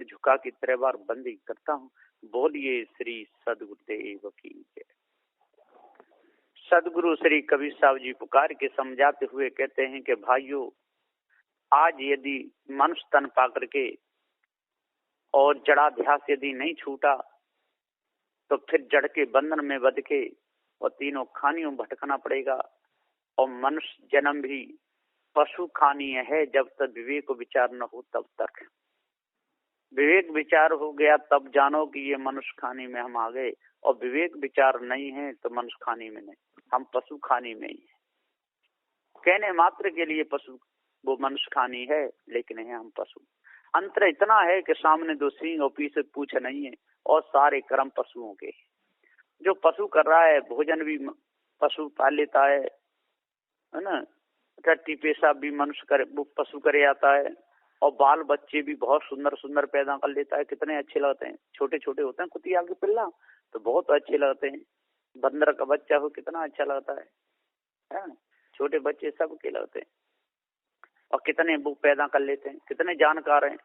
सिर झुका के 3 बार बंदी करता हूँ। बोलिए श्री सदगुरुदेव की जय। सदगुरु श्री कबीर साहब जी पुकार के समझाते हुए कहते हैं कि भाइयों, आज यदि मनुष्य तन पा करके और जड़ाध्यास यदि नहीं छूटा तो फिर जड़ के बंधन में बंध के और तीनों खानियों भटकना पड़ेगा। और मनुष्य जन्म भी पशु खानीय है, जब तक विवेक विचार न हो तब तक। विवेक विचार हो गया तब जानो कि ये मनुष्य खानी में हम आ गए, और विवेक विचार नहीं है तो मनुष्य खानी में नहीं, हम पशु खानी में ही है। कहने मात्र के लिए पशु वो मनुष्य खानी है, लेकिन है हम पशु। अंतर इतना है कि सामने 2 सींग और पीछे पूंछ नहीं है, और सारे कर्म पशुओं के। जो पशु कर रहा है भोजन भी पशु पाल लेता है ना, टट्टी पेशाब भी मनुष्य करे, वो पशु करे आता है। और बाल बच्चे भी बहुत सुंदर सुंदर पैदा कर लेता है, कितने अच्छे लगते हैं। छोटे छोटे होते हैं कुतिया के पिल्ला तो बहुत अच्छे लगते हैं। बंदर का बच्चा हो कितना अच्छा लगता है। छोटे बच्चे सब के लगते हैं, और कितने वो पैदा कर लेते हैं, कितने जानकार हैं,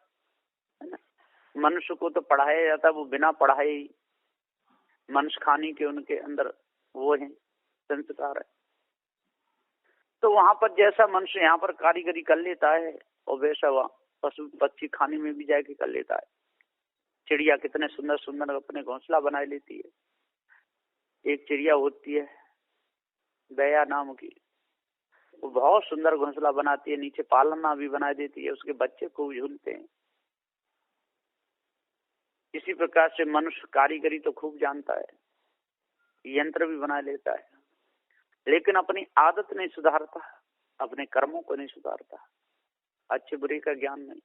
है ना। मनुष्य को तो पढ़ाया जाता है, वो बिना पढ़ाए ही मनुष्य खानी के उनके अंदर वो है संस्कार है। तो वहां पर जैसा मनुष्य यहाँ पर कारीगरी कर लेता है, और वैसा वह पशु पक्षी खाने में भी जाके कर लेता है। चिड़िया कितने सुंदर सुंदर अपने घोंसला बना लेती है। एक चिड़िया होती है दया नाम की, वो बहुत सुंदर घोंसला बनाती है, नीचे पालना भी बना देती है, उसके बच्चे को झूलते हैं। इसी प्रकार से मनुष्य कारीगरी तो खूब जानता है, यंत्र भी बना लेता है, लेकिन अपनी आदत नहीं सुधारता, अपने कर्मों को नहीं सुधारता, अच्छे बुरे का ज्ञान नहीं।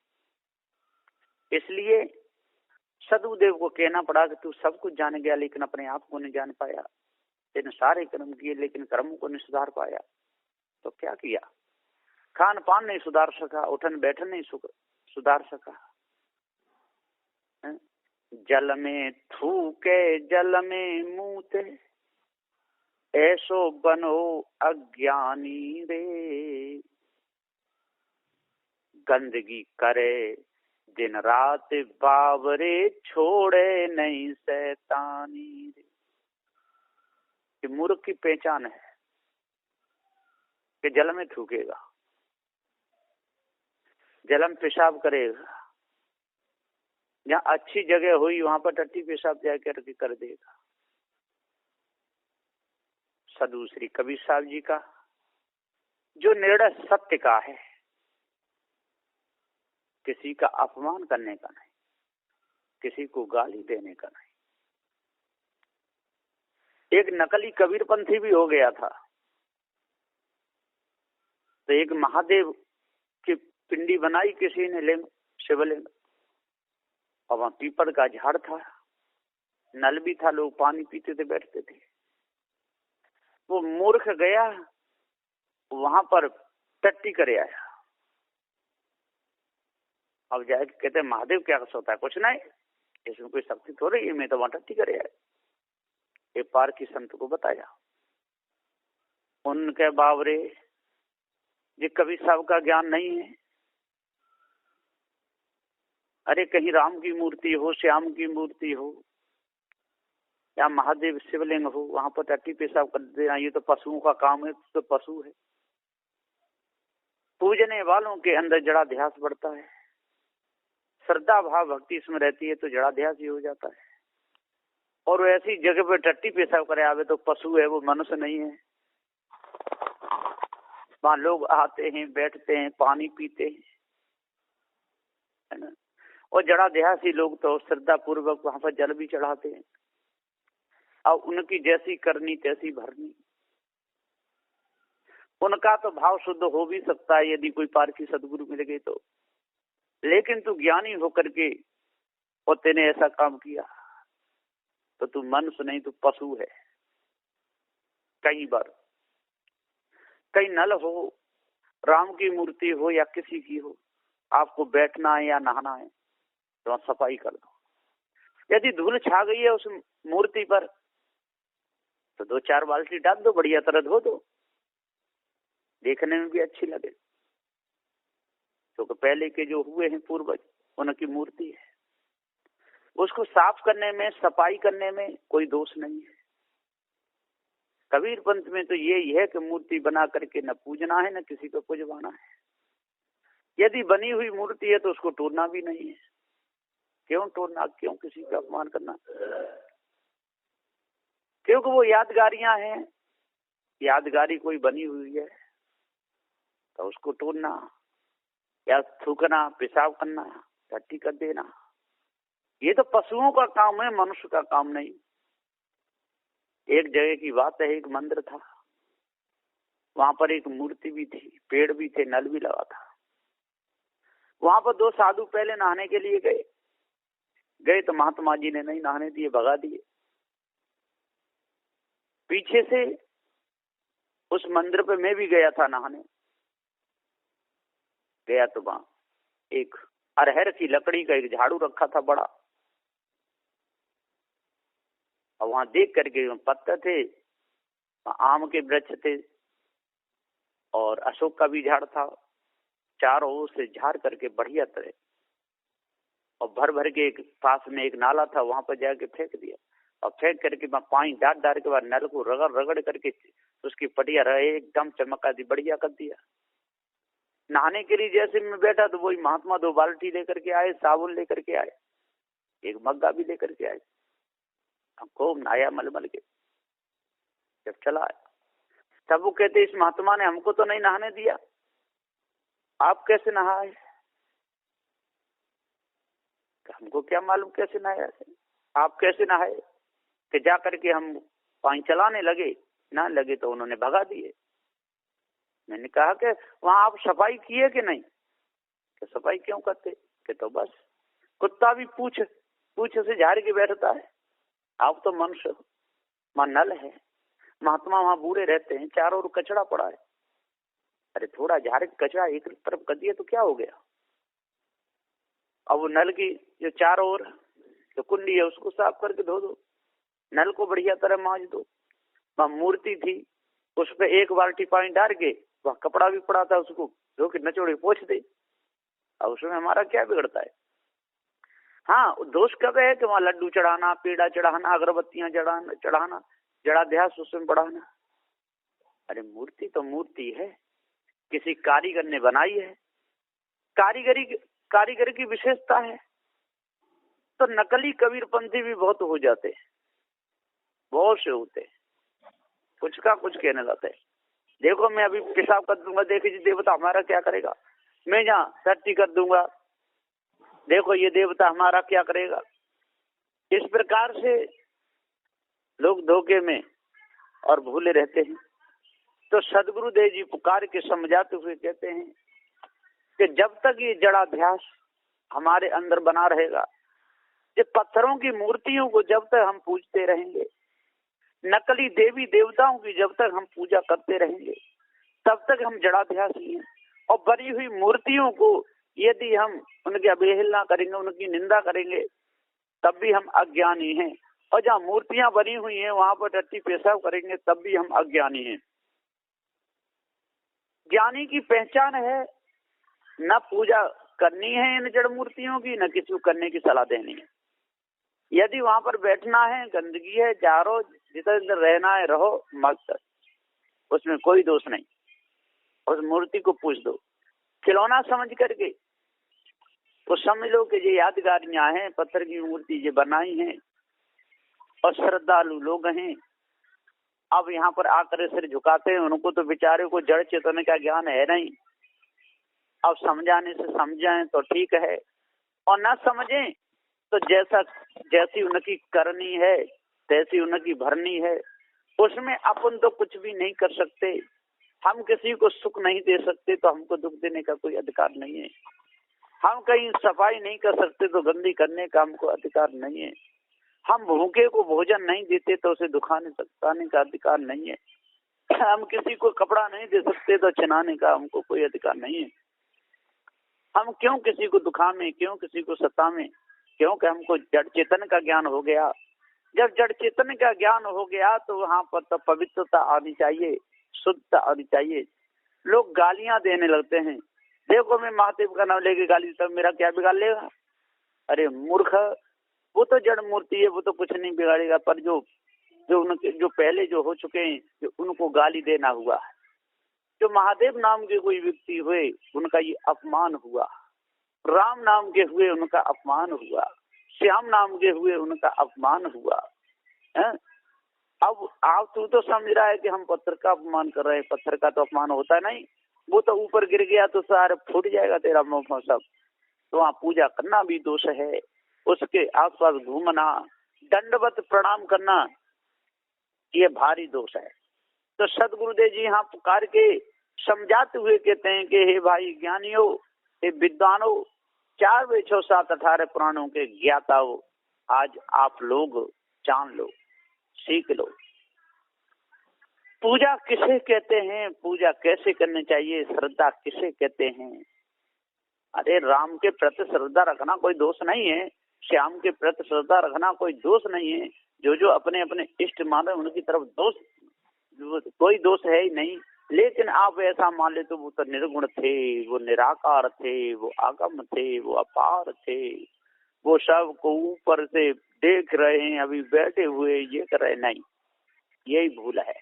इसलिए सदगुरुदेव को कहना पड़ा कि तू सब कुछ जान गया लेकिन अपने आप को नहीं जान पाया। तेने सारे कर्म किए लेकिन कर्मों को नहीं सुधार पाया। तो क्या किया? खान पान नहीं सुधार सका, उठन बैठन नहीं सुधार सका। जल में थूके जल में मूते, ऐसो बनो अज्ञानी रे। गंदगी करे दिन रात बावरे, छोड़े नहीं शैतानी रे। ये मूर्ख की पहचान है कि जल में थूकेगा, जल में पेशाब करेगा, जहाँ अच्छी जगह हुई वहां पर टट्टी पेशाब जाकर के कर देगा। सदगुरु श्री कबीर साहब जी का जो निर्णय सत्य का है, किसी का अपमान करने का नहीं, किसी को गाली देने का नहीं। एक नकली कबीरपंथी भी हो गया था, तो एक महादेव की पिंडी बनाई किसी ने, लिंग शिवलिंग, और वहां पीपल का झाड़ था, नल भी था, लोग पानी पीते थे, बैठते थे। वो मूर्ख गया वहां पर टट्टी करे आया। अब जाए कहते महादेव क्या सोता है? कुछ नहीं, इसमें कोई शक्ति थोड़ी है, मैं तो वहां टट्टी करे आया। एक पार की संत को बताया, उनके बावरे ये कबीर साहब का ज्ञान नहीं है। अरे कहीं राम की मूर्ति हो, श्याम की मूर्ति हो, या महादेव शिवलिंग हो, वहां पर टट्टी पेशाब कर देना, ये तो पशुओं का काम है, तो पशु है। पूजने वालों के अंदर जड़ाध्यास बढ़ता है, श्रद्धा भाव भक्ति इसमें रहती है तो जड़ाध्यास ही हो जाता है। और ऐसी जगह पे टट्टी पेशाब करे आवे तो पशु है, वो मनुष्य नहीं है। वहां लोग आते हैं, बैठते हैं, पानी पीते हैं, है ना। और जड़ाध्यासी लोग तो श्रद्धा पूर्वक वहां पर जल भी चढ़ाते हैं, और उनकी जैसी करनी तैसी भरनी। उनका तो भाव शुद्ध हो भी सकता है यदि कोई पारखी सदगुरु मिल गए तो, लेकिन तू ज्ञानी होकर के और तेने ऐसा काम किया तो तू मनुष्य नहीं, तू पशु है। कई बार कई नल हो, राम की मूर्ति हो या किसी की हो, आपको बैठना है या नहाना है तो सफाई कर दो। यदि धूल छा गई है उस मूर्ति पर तो 2-4 बाल्टी डाल दो, बढ़िया तरह धो दो, देखने में भी अच्छी लगे। तो पहले के जो हुए हैं पूर्वज, उनकी मूर्ति है, उसको साफ करने में, सफाई करने में कोई दोष नहीं है। कबीर पंथ में तो यही है कि मूर्ति बना करके न पूजना है न किसी को पूजवाना है। यदि बनी हुई मूर्ति है तो उसको तोड़ना भी नहीं है। क्यों तोड़ना, क्यों किसी का अपमान करना? क्योंकि वो यादगारियां हैं। यादगारी कोई बनी हुई है तो उसको तोड़ना या थूकना, पेशाब करना, टट्टी कर देना, ये तो पशुओं का काम है, मनुष्य का काम नहीं। एक जगह की बात है, एक मंदिर था, वहां पर एक मूर्ति भी थी, पेड़ भी थे, नल भी लगा था। वहां पर 2 साधु पहले नहाने के लिए गए तो महात्मा जी ने नहीं नहाने दिए, भगा दिए। पीछे से उस मंदिर पे मैं भी गया था नहाने। गया तो वहां एक अरहर की लकड़ी का एक झाड़ू रखा था बड़ा, और वहां देख करके पत्ते थे, आम के वृक्ष थे और अशोक का भी झाड़ था। चारों ओर से झाड़ करके बढ़िया तरह और भर भर के एक पास में एक नाला था, वहां पर जाके फेंक दिया। और फेंक करके मैं पानी डाल के बाद नल को रगड़ रगड़ करके उसकी पटिया रहे एकदम चमका दी, बढ़िया कर दिया। नहाने के लिए जैसे मैं बैठा तो वही महात्मा 2 बाल्टी लेकर के आए, साबुन लेकर के आए, एक मग्गा भी लेकर के आए। हमको नहाया मलमल के। जब चला तब वो कहते इस महात्मा ने हमको तो नहीं नहाने दिया, आप कैसे नहाए? हमको क्या मालूम कैसे नहाया, आप कैसे नहाए? कि जा करके हम पानी चलाने लगे, ना लगे तो उन्होंने भगा दिए। मैंने कहा कि वहां आप सफाई किए कि नहीं? कि सफाई क्यों करते? कि तो बस कुत्ता भी पूछ से झाड़ के बैठता है, आप तो मनुष्य हो, वहां नल है, महात्मा वहां बूढ़े रहते हैं, चारों ओर कचरा पड़ा है। अरे थोड़ा झाड़ के कचरा एक तरफ कर दिया तो क्या हो गया? अब वो नल की जो चारों ओर जो कुंडी है उसको साफ करके धो दो, नल को बढ़िया तरह मांज दो। वहां मूर्ति थी, उस पर 1 बाल्टी पानी डाल के, वह कपड़ा भी पड़ा था, उसको धो के नचोड़े पोंछ दे। अब उसमें हमारा क्या बिगड़ता है? हाँ, दोष कब है कि वहां लड्डू चढ़ाना, पेड़ा चढ़ाना, अगरबत्तियां चढ़ाना, जड़ाध्यास उसमें बढ़ाना। अरे मूर्ति तो मूर्ति है, किसी कारीगर ने बनाई है, कारीगरी की विशेषता है। तो नकली कबीरपंथी भी बहुत हो जाते हैं, बहुत से होते, कुछ का कुछ कहने लगते हैं। देखो मैं अभी पेशाब कर दूंगा, देखिए देवता हमारा क्या करेगा। मैं जहाँ टट्टी कर दूंगा, देखो ये देवता हमारा क्या करेगा। इस प्रकार से लोग धोखे में और भूले रहते हैं। तो सदगुरुदेव जी पुकार के समझाते हुए कहते हैं कि जब तक ये जड़ाध्यास हमारे अंदर बना रहेगा, ये पत्थरों की मूर्तियों को जब तक हम पूजते रहेंगे, नकली देवी देवताओं की जब तक हम पूजा करते रहेंगे, तब तक हम जड़ाध्यास ही हैं। और बनी हुई मूर्तियों को यदि हम उनकी अवहेलना करेंगे, उनकी निंदा करेंगे, तब भी हम अज्ञानी हैं। और जहाँ मूर्तियां बनी हुई हैं वहां पर टट्टी पेशाब करेंगे, तब भी हम अज्ञानी हैं। ज्ञानी की पहचान है न पूजा करनी है इन जड़ मूर्तियों की, न किसी को करने की सलाह देनी है। यदि वहां पर बैठना है, गंदगी है, चारों जिधर रहना है रहो, मस्त, उसमें कोई दोष नहीं। उस मूर्ति को पूछ दो खिलौना समझ करके, तो समझ लो कि ये यादगारियां हैं, पत्थर की मूर्ति ये बनाई हैं और श्रद्धालु लोग हैं। अब यहाँ पर आकर सिर झुकाते हैं, उनको तो बेचारे को जड़ चेतन का ज्ञान है नहीं। अब समझाने से समझाएं तो ठीक है, और ना समझें तो जैसी उनकी करनी है तैसी उनकी भरनी है। उसमें अपन तो कुछ भी नहीं कर सकते। हम किसी को सुख नहीं दे सकते तो हमको दुख देने का कोई अधिकार नहीं है। हम कहीं सफाई नहीं कर सकते तो गंदी करने का हमको अधिकार नहीं है। हम भूखे को भोजन नहीं देते तो उसे दुखाने का अधिकार नहीं है। हम किसी को कपड़ा नहीं दे सकते तो छिनाने का हमको कोई अधिकार नहीं है। हम क्यों किसी को दुखावें, क्यों किसी को सतावें? क्योंकि हमको जड़ चेतन का ज्ञान हो गया। जब जड़ चेतन का ज्ञान हो गया तो वहां पर तो पवित्रता आनी चाहिए, शुद्धता आनी चाहिए। लोग गालियां देने लगते हैं। देखो मैं महादेव का नाम लेके गाली, तब मेरा क्या बिगाड़ लेगा? अरे मूर्ख, वो तो जड़ मूर्ति है, वो तो कुछ नहीं बिगाड़ेगा। पर जो जो उनके जो पहले जो हो चुके हैं, जो उनको गाली देना हुआ, जो महादेव नाम के कोई व्यक्ति हुए उनका ये अपमान हुआ, राम नाम के हुए उनका अपमान हुआ, श्याम नाम के हुए उनका अपमान हुआ है? अब आप तो समझ रहा है कि हम पत्थर का अपमान कर रहे हैं। पत्थर का तो अपमान होता नहीं, वो तो ऊपर गिर गया तो सारे फूट जाएगा तेरा मुंह सब। तो वहाँ पूजा करना भी दोष है, उसके आसपास घूमना, दंडवत प्रणाम करना, ये भारी दोष है। तो सदगुरुदेव जी यहाँ पुकार के समझाते हुए कहते हैं कि हे भाई ज्ञानियों, हे विद्वानों, 4 वे 6 7 18 पुराणों के ज्ञाताओं, आज आप लोग जान लो, सीख लो। पूजा किसे कहते हैं, पूजा कैसे करनी चाहिए, श्रद्धा किसे कहते हैं? अरे राम के प्रति श्रद्धा रखना कोई दोष नहीं है, श्याम के प्रति श्रद्धा रखना कोई दोष नहीं है। जो जो अपने अपने इष्ट माने उनकी तरफ दोष, कोई दोष है ही नहीं। लेकिन आप ऐसा मान ले तो वो तो निर्गुण थे, वो निराकार थे, वो आगम थे, वो अपार थे, वो सब को ऊपर से देख रहे हैं, अभी बैठे हुए ये कर रहे, नहीं, यही भूल है।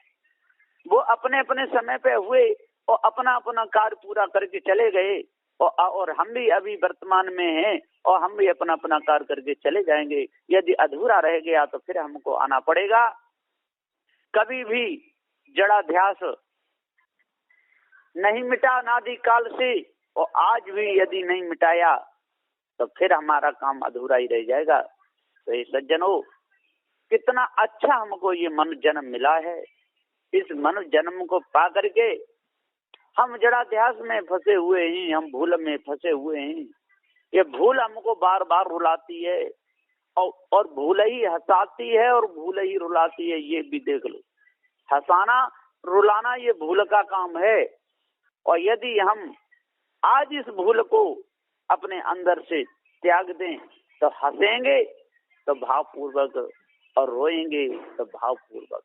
वो अपने अपने समय पे हुए और अपना अपना कार्य पूरा करके चले गए, और हम भी अभी वर्तमान में हैं और हम भी अपना अपना कार्य करके चले जाएंगे। यदि अधूरा रह गया तो फिर हमको आना पड़ेगा। कभी भी जड़ाध्यास नहीं मिटा अनादि काल से, और आज भी यदि नहीं मिटाया तो फिर हमारा काम अधूरा ही रह जाएगा। तो ये सज्जनों, कितना अच्छा हमको ये मनुष्य जन्म मिला है। इस मनुष्य जन्म को पा करके हम जड़ाध्यास में फंसे हुए हैं, हम भूल में फंसे हुए हैं। ये भूल हमको बार बार रुलाती है, और भूल ही हंसाती है और भूल ही रुलाती है। ये भी देख लो, हंसाना रुलाना ये भूल का काम है। और यदि हम आज इस भूल को अपने अंदर से त्याग दें तो हंसेंगे तो भावपूर्वक, और रोएंगे तो भावपूर्वक।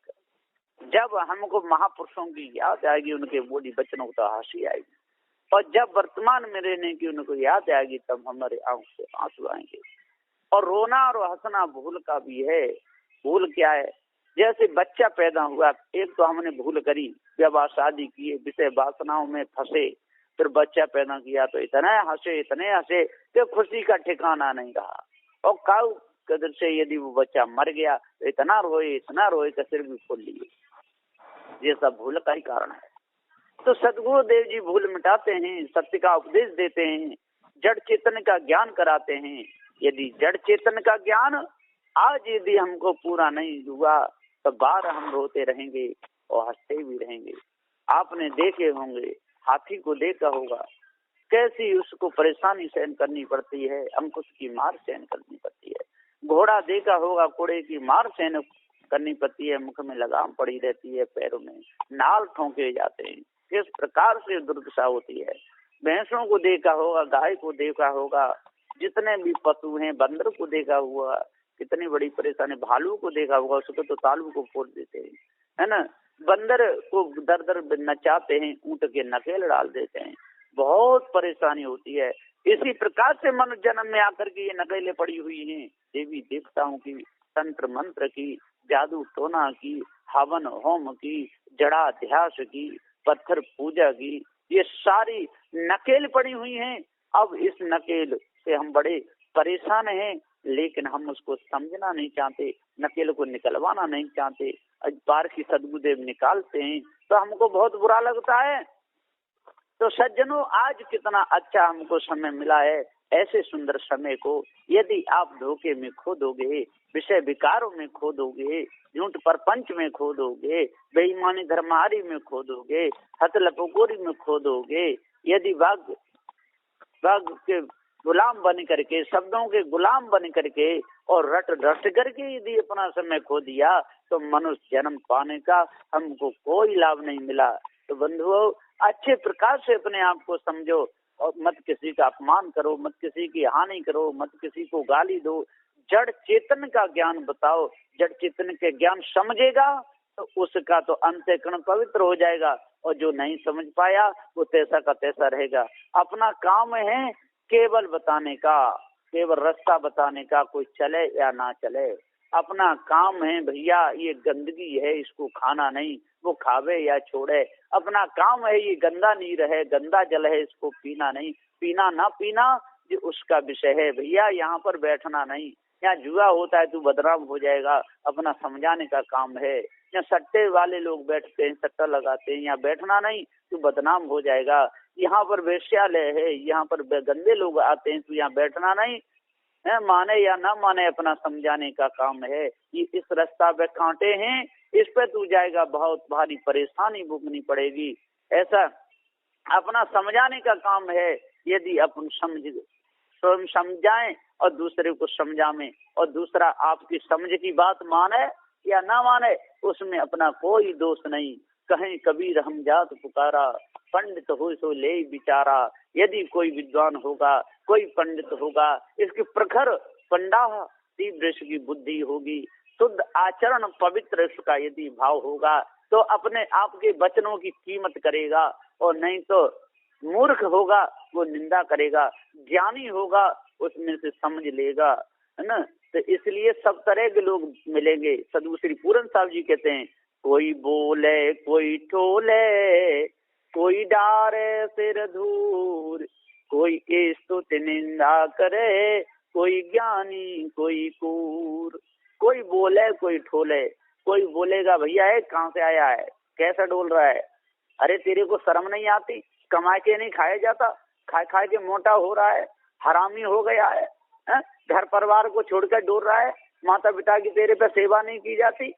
जब हमको महापुरुषों की याद आएगी, उनके बोली वचनों तो हंसी आएगी, और जब वर्तमान में रहने की उनको याद आएगी तब हमारे आंख से आंसू आएंगे। और रोना और हंसना भूल का भी है। भूल क्या है? जैसे बच्चा पैदा हुआ, एक तो हमने भूल करी, विवाह शादी किए, विषय वासनाओं में फंसे, फिर बच्चा पैदा किया तो इतने हंसे कि खुशी का ठिकाना नहीं रहा। और काऊ कदर से यदि वो बच्चा मर गया तो इतना रोए कि सिर भी खोल लिए। ये सब भूल का ही कारण है। तो सदगुरुदेव जी भूल मिटाते हैं, सत्य का उपदेश देते हैं, जड़ चेतन का ज्ञान कराते हैं। यदि जड़ चेतन का ज्ञान आज यदि हमको पूरा नहीं हुआ तो बार हम रोते रहेंगे और हंसते भी रहेंगे। आपने देखे होंगे, हाथी को देखा होगा, कैसी उसको परेशानी सहन करनी पड़ती है, अंकुश की मार सहन करनी पड़ती है। घोड़ा देखा होगा, घोड़े की मार सहन करनी पड़ती है, मुख में लगाम पड़ी रहती है, पैरों में नाल ठोंके जाते हैं, किस प्रकार से दुर्दशा होती है। भैंसों को देखा होगा, गाय को देखा होगा, जितने भी पशु हैं, बंदर को देखा हुआ, कितनी बड़ी परेशानी। भालू को देखा होगा, उसको तो तालू को फोड़ देते हैं, है ना। बंदर को दर दर नचाते हैं, ऊंट के नकेल डाल देते हैं, बहुत परेशानी होती है। इसी प्रकार से मनुष्य जन्म में आकर के ये नकेले पड़ी हुई हैं, देवी देवताओं की, तंत्र मंत्र की, जादू टोना की, हवन होम की, जड़ाध्यास की, पत्थर पूजा की, ये सारी नकेल पड़ी हुई हैं। अब इस नकेल से हम बड़े परेशान हैं, लेकिन हम उसको समझना नहीं चाहते, नकेल को निकलवाना नहीं चाहते। बार की सदगुरुदेव निकालते हैं तो हमको बहुत बुरा लगता है। तो सज्जनों, आज कितना अच्छा हमको समय मिला है। ऐसे सुंदर समय को यदि आप धोखे में खो दोगे, विषय विकारों में खो दोगे, झूठ परपंच में खो दोगे, बेईमानी धर्मारी में खो दोगे, हत लपोकोरी में खो दोगे, यदि वाग के गुलाम बन करके, शब्दों के गुलाम बन करके और रट करके यदि अपना समय खो दिया तो मनुष्य जन्म पाने का हमको कोई लाभ नहीं मिला। तो बंधुओं, अच्छे प्रकार से अपने आप को समझो और मत किसी का अपमान करो, मत किसी की हानि करो, मत किसी को गाली दो। जड़ चेतन का ज्ञान बताओ, जड़ चेतन के ज्ञान समझेगा तो उसका तो अंतःकरण पवित्र हो जाएगा, और जो नहीं समझ पाया वो तैसा का तैसा रहेगा। अपना काम है केवल बताने का, केवल रास्ता बताने का, कोई चले या ना चले, अपना काम है भैया, ये गंदगी है इसको खाना नहीं, वो खावे या छोड़े, अपना काम है, ये गंदा नीर है, गंदा जल है, इसको पीना नहीं, पीना ना पीना ये उसका विषय है भैया, यहाँ पर बैठना नहीं, यहाँ जुआ होता है तू बदनाम हो जाएगा, अपना समझाने का काम है। यहाँ सट्टे वाले लोग बैठते हैं, सट्टा लगाते हैं, यहाँ बैठना नहीं, तू बदनाम हो जाएगा। यहाँ पर वेश्यालय है, यहाँ पर गंदे लोग आते हैं, तू यहाँ बैठना नहीं है, माने या ना माने अपना समझाने का काम है। ये इस रास्ता पे कांटे हैं, इस पे तू जाएगा, बहुत भारी परेशानी भुगतनी पड़ेगी। ऐसा अपना समझाने का काम है। यदि अपन स्वयं समझाएं और दूसरे को समझाएं और दूसरा आपकी समझ की बात माने या ना माने, उसमें अपना कोई दोष नहीं। कहीं कबीर हम जात पुकारा, पंडित हो सो ले बिचारा। यदि कोई विद्वान होगा, कोई पंडित होगा, इसकी प्रखर पंडा तीव्र की बुद्धि होगी, शुद्ध आचरण पवित्र इसका यदि भाव होगा, तो अपने आप के वचनों की कीमत करेगा, और नहीं तो मूर्ख होगा वो निंदा करेगा, ज्ञानी होगा उसमें से समझ लेगा, है ना। तो इसलिए सब तरह के लोग मिलेंगे। सदगुरु श्री पूरन साहब जी कहते हैं, कोई बोले कोई टोले, कोई डारे सिर धूर, कोई स्तुति निंदा करे, कोई ज्ञानी कोई कूर। कोई बोले कोई ठोले, कोई बोलेगा भैया है कहाँ से आया है, कैसा डोल रहा है, अरे तेरे को शर्म नहीं आती, कमा के नहीं खाया जाता, खाए खाए के मोटा हो रहा है, हरामी हो गया है, घर परिवार को छोड़कर डोल रहा है, माता पिता की तेरे पे सेवा नहीं की जाती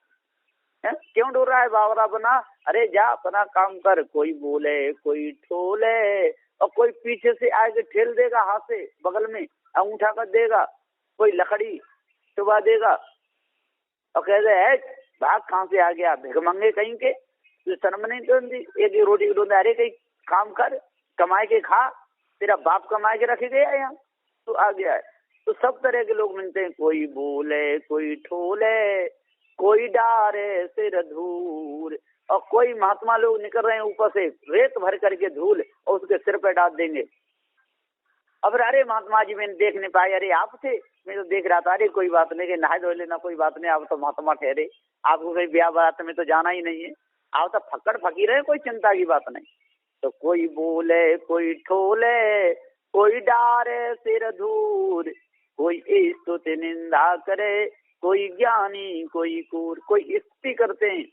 है, क्यों डोल रहा है बावरा बना, अरे जा अपना काम कर। कोई बोले कोई ठोले, और कोई पीछे से आके ठेल देगा, हाथ से बगल में अंगूठा कर देगा, कोई लकड़ी चुबा देगा और कह दे है भाग कहाँ से आ गया, भिखमंगे कहीं के, तो शर्म नहीं होती, एक रोटी ढूंढे, अरे कहीं काम कर, कमाए के खा, तेरा बाप कमाए के रखे गया यहाँ, तो आ गया है। तो सब तरह के लोग मिलते हैं, कोई बोले कोई ठोले, कोई डारे सिर धूल, और कोई महात्मा लोग निकल रहे हैं ऊपर से रेत भर करके धूल और उसके सिर पे डाल देंगे। अब अरे महात्मा जी मैंने देख नहीं पाए, अरे आप थे, मैं तो देख रहा था, अरे कोई बात नहीं, कि नहा धो लेना, कोई बात नहीं, आप तो महात्मा ठहरे, आपको कहीं ब्याह बारात में तो जाना ही नहीं है, आप तो फक्कड़ फकीर है, कोई चिंता की बात नहीं। तो कोई बोले कोई ठोले, कोई डारे सिर धूल, कोई स्तुति निंदा करे, कोई ज्ञानी कोई कूर। कोई स्तुति करते हैं,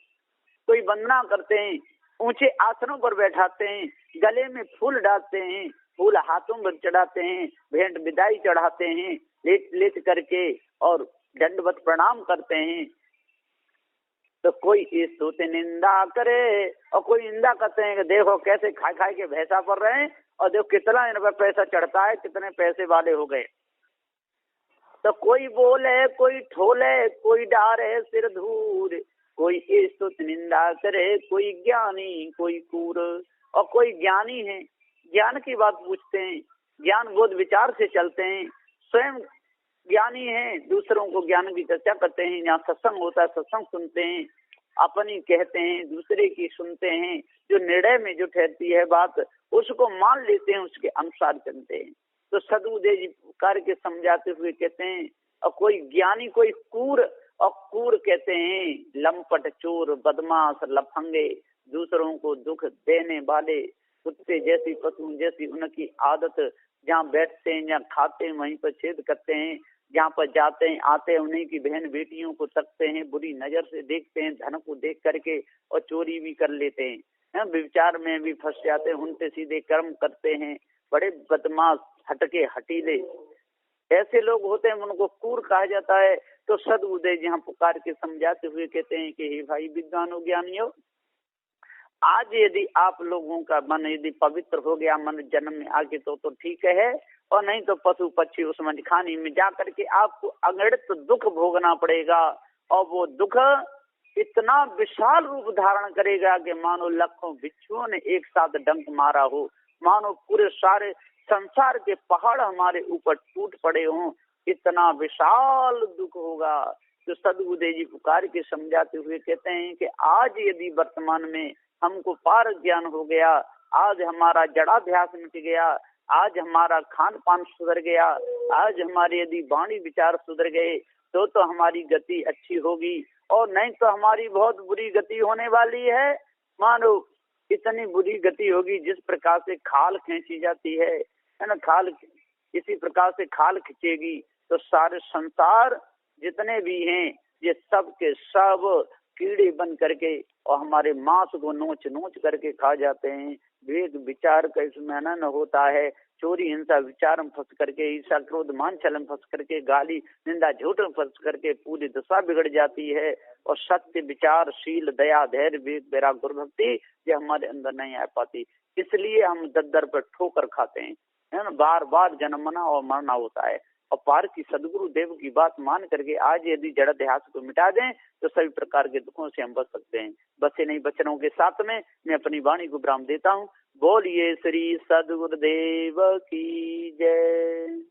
कोई वंदना करते हैं, ऊंचे आसनों पर बैठाते हैं, गले में फूल डालते हैं, फूल हाथों पर चढ़ाते हैं, भेंट विदाई चढ़ाते हैं, लेट लेट करके और दंडवत प्रणाम करते हैं। तो कोई स्तुति निंदा करे और कोई निंदा करते हैं कि देखो कैसे खाए खाए के भैंसा पर रहे हैं, और देखो कितना इन पर पैसा चढ़ता है, कितने पैसे वाले हो गए। तो कोई बोले कोई ठोले, कोई डारे सिर धूल, कोई स्तुति निंदा करे, कोई ज्ञानी कोई कूर। और कोई ज्ञानी है, ज्ञान की बात पूछते हैं, ज्ञान बोध विचार से चलते हैं, स्वयं ज्ञानी है, दूसरों को ज्ञान की चर्चा करते हैं, यहाँ सत्संग होता है सत्संग सुनते हैं, अपनी कहते हैं, दूसरे की सुनते हैं, जो निर्णय में जो ठहरती है बात उसको मान लेते हैं, उसके अनुसार चलते हैं। तो सदगुरुदेव जी पुकार के समझाते हुए कहते हैं, और कोई ज्ञानी कोई कूर, और कूर कहते हैं लंपट चोर बदमाश लफंगे, दूसरों को दुख देने वाले, कुत्ते जैसी पशु जैसी उनकी आदत, जहाँ बैठते हैं जहाँ खाते हैं वहीं पर छेद करते हैं, जहाँ पर जाते हैं आते हैं उन्हीं की बहन बेटियों को तकते हैं, बुरी नजर से देखते हैं, धन को देख करके और चोरी भी कर लेते हैं, विचार में भी फंस जाते हैं, उनसे सीधे कर्म करते हैं, बड़े बदमाश हटके हटीले ऐसे लोग होते हैं, उनको कूर कहा जाता है। तो सदगुरुदेव जी यहाँ पुकार के समझाते हुए कहते हैं कि हे भाई विद्वानों ज्ञानियों, आज यदि आप लोगों का मन यदि पवित्र हो गया, मन जन्म में आके तो ठीक है, और नहीं तो पशु पक्षी उस मंजखानी में जा करके आपको अगणित दुख भोगना पड़ेगा, और वो दुख इतना विशाल रूप धारण करेगा कि मानो लाखों बिच्छुओं ने एक साथ डंक मारा हो, मानो पूरे सारे संसार के पहाड़ हमारे ऊपर टूट पड़े हों, इतना विशाल दुख होगा। तो सदगुरुदेव जी पुकार के समझाते हुए कहते हैं कि आज यदि वर्तमान में हमको पार ज्ञान हो गया, आज हमारा जड़ाध्यास मिट गया, आज हमारा खान पान सुधर गया, आज हमारे यदि वाणी विचार सुधर गए तो हमारी गति अच्छी होगी, और नहीं तो हमारी बहुत बुरी गति होने वाली है। मानो इतनी बुरी गति होगी जिस प्रकार से खाल खींची जाती है ना, खाल इसी प्रकार से खाल खींचेगी तो सारे संसार जितने भी हैं ये सब के सब कीड़े बन करके और हमारे मांस को नोच नोच करके खा जाते हैं। विवेक विचार का इसमें अनन होता है। चोरी हिंसा विचार में फंस करके, ईर्ष्या क्रोध मान छल में फंस करके, गाली निंदा झूठ में फंस करके पूरी दशा बिगड़ जाती है। और सत्य विचार शील दया धैर्य विवेक वैराग्य गुरु भक्ति ये हमारे अंदर नहीं आ पाती, इसलिए हम दर पर ठोकर खाते हैं, है ना। बार बार जन्मना और मरना होता है। और पार की सदगुरु देव की बात मान करके आज यदि जड़ देहात को मिटा दें तो सभी प्रकार के दुखों से हम बच सकते हैं। बचे नहीं बचनों के साथ में मैं अपनी वाणी को विराम देता हूँ। बोलिए श्री सदगुरुदेव की जय।